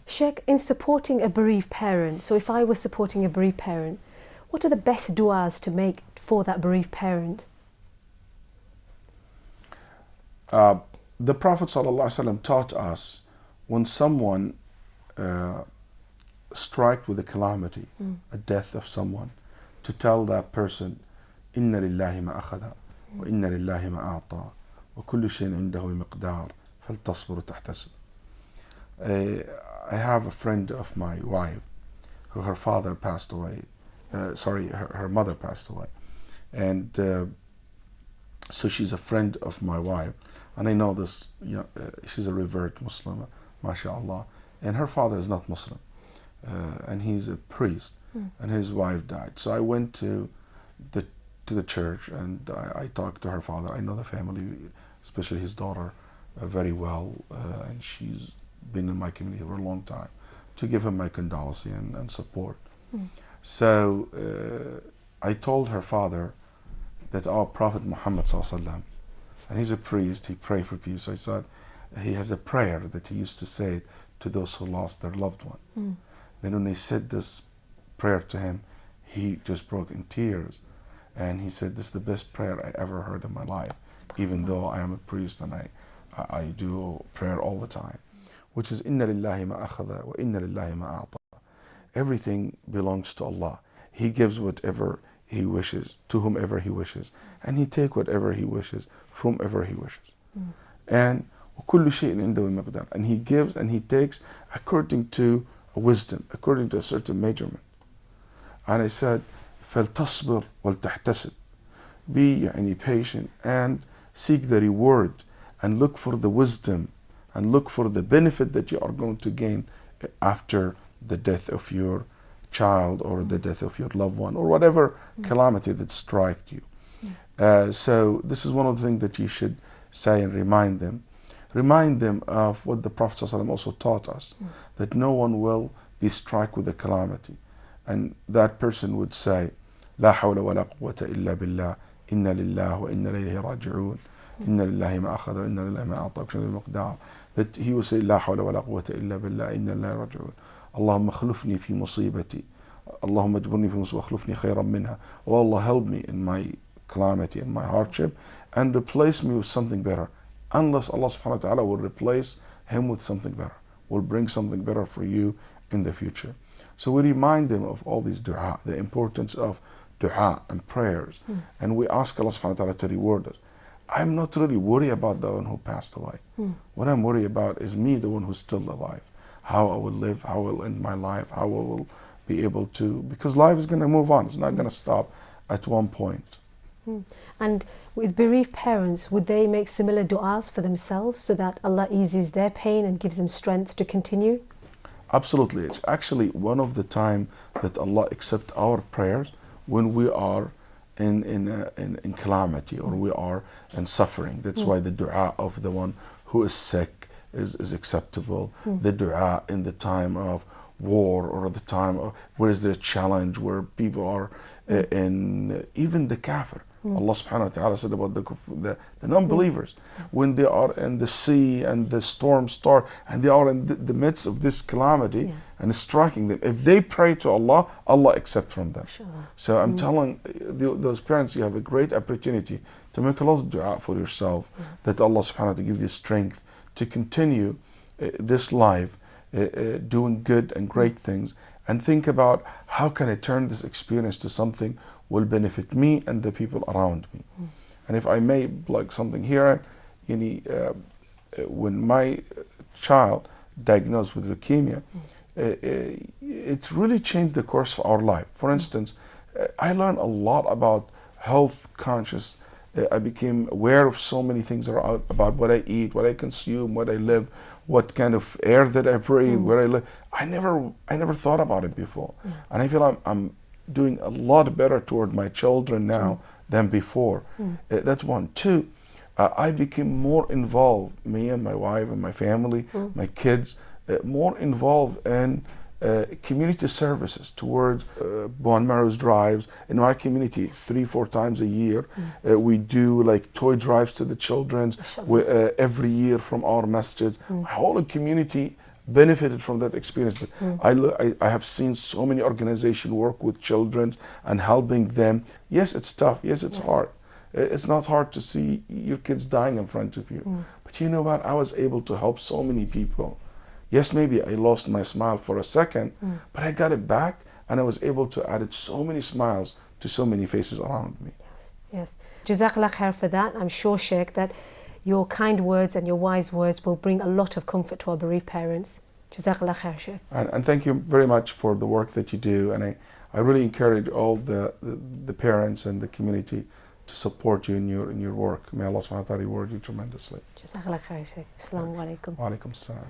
Sheikh, in supporting a bereaved parent, so if I was supporting a bereaved parent, what are the best du'as to make for that bereaved parent? The Prophet ﷺ taught us when someone struck with a calamity, a death of someone, to tell that person, Inna lillahi ma akhada, wa inna lillahi ma a'ta, wa kullu shayin indahu miqdar, faltasbir tahtasib. I have a friend of my wife who her father passed away. Her mother passed away. And so she's a friend of my wife. And I know this, she's a revert Muslim, mashallah. And her father is not Muslim. And he's a priest. And his wife died. So I went to the church and I talked to her father. I know the family, especially his daughter, very well. And she's been in my community for a long time, to give him my condolences and support. So I told her father that our Prophet Muhammad ﷺ, and he's a priest, he prayed for people. So I said he has a prayer that he used to say to those who lost their loved one. Then when they said this prayer to him, he just broke in tears. And he said, this is the best prayer I ever heard in my life, even though I am a priest and I do prayer all the time, which is Inna lillahi ma akhada wa inna lillahi ma a'ta. Everything belongs to Allah. He gives whatever He wishes to whomever He wishes, and He takes whatever He wishes from whomever He wishes. And kullu shay'in indahu miqdar. And He gives and He takes according to a wisdom, according to a certain measurement. And I said, فَلْتَصْبِرْ وَلْتَحْتَسِبْ. Be patient and seek the reward and look for the wisdom and look for the benefit that you are going to gain after the death of your child or the death of your loved one or whatever calamity that struck you. So this is one of the things that you should say and remind them. Remind them of what the Prophet ﷺ also taught us, that no one will be struck with a calamity. And that person would say, لا حول ولا قوة إلا بالله إنا لله وإنا إليه راجعون إن لله ما أخذ وإن لله ما أعطى بشر المقدار. That he would say, لا حول ولا قوة إلا بالله إنا لله راجعون اللهم اخلفني في مصيبتي اللهم اجبرني في مصيبتي واخلفني خيرا منها. Oh Allah, help me in my calamity and my hardship and replace me with something better. Unless Allah subhanahu wa ta'ala will replace him with something better, will bring something better for you in the future. So we remind them of all these dua, the importance of dua and prayers. And we ask Allah subhanahu wa ta'ala to reward us. I'm not really worried about the one who passed away. What I'm worried about is me, the one who's still alive. How I will live, how I will end my life, how I will be able to, because life is going to move on. It's not going to stop at one point. And with bereaved parents, would they make similar du'as for themselves so that Allah eases their pain and gives them strength to continue? Absolutely. It's actually one of the time that Allah accepts our prayers when we are in calamity or we are in suffering. That's why the dua of the one who is sick is acceptable. The dua in the time of war or the time of where is there a challenge where people are in, even the kafir. Allah subhanahu wa ta'ala said about the non-believers, when they are in the sea and the storm start and they are in the midst of this calamity and it's striking them, if they pray to Allah, Allah accepts from them. So I'm telling those parents, you have a great opportunity to make a lot of dua for yourself, that Allah subhanahu wa ta'ala give you strength to continue this life doing good and great things, and think about how can I turn this experience to something will benefit me and the people around me. And if I may plug something here, when my child diagnosed with leukemia, it really changed the course of our life. For instance, I learned a lot about health conscious. I became aware of so many things that are out about what I eat, what I consume, what I live, what kind of air that I breathe, where I live. I never thought about it before. And I feel I'm doing a lot better toward my children now than before. That's one. Two, I became more involved, me and my wife and my family, my kids, more involved in community services towards bone marrow drives. In our community, 3-4 times a year, we do like toy drives to the children every year from our masjids. My whole community benefited from that experience. But I have seen so many organizations work with children and helping them. Yes, it's tough. Yes, it's hard. It's not hard to see your kids dying in front of you. But you know what? I was able to help so many people. Yes, maybe I lost my smile for a second, but I got it back, and I was able to add so many smiles to so many faces around me. Yes. Jazakallah khair for that. I'm sure, Sheikh, that your kind words and your wise words will bring a lot of comfort to our bereaved parents. Jazakallah khair, Sheikh. And thank you very much for the work that you do. And I really encourage all the parents and the community to support you in your work. May Allah subhanahu wa ta'ala reward you tremendously. Jazakallah khair, Sheikh. Assalamu alaikum. Wa alaikum assalam.